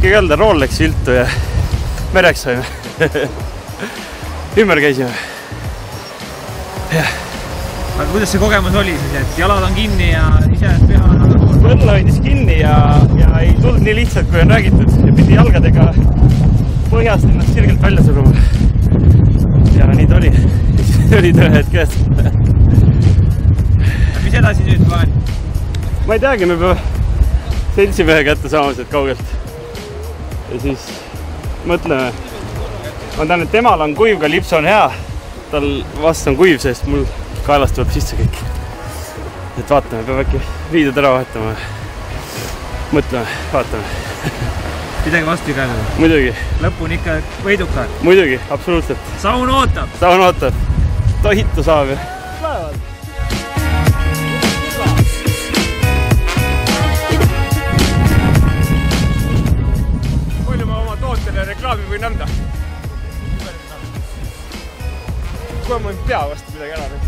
ikkagi öelda Rolex viltu ja mereks saime. Ümber käisime. Aga kuidas see kogemus oli siis, et jalad on kinni ja ise püha on aga koos? Põlla hoidis kinni ja ei tulnud nii lihtsalt, kui on räägitud. Ja pidi jalgadega põhjast ennast sirgelt välja suruma. Ja nii ta oli. Oli töö hetk käest. Mis edasi nüüd plaan? Ma ei teagi, me peame seltsimehe kätte saama sealt kaugelt. Ja siis mõtleme. Ma tean, et temal on kuiv, ka lips on hea. Tal vast on kuiv, sest mul kaelast tuleb sisse kõik. Et vaatame, peab äkki riidud ära vahetama. Mõtleme, vaatame. Midagi vastu ei käinud? Muidugi. Lõpuni ikka võiduka? Muidugi, absoluutselt. Saun ootab? Saun ootab. Tohitu saab ju. Päevad. Palju ma oma tootele reklaami võin anda? Kuule, ma ei pea vastu midagi ära.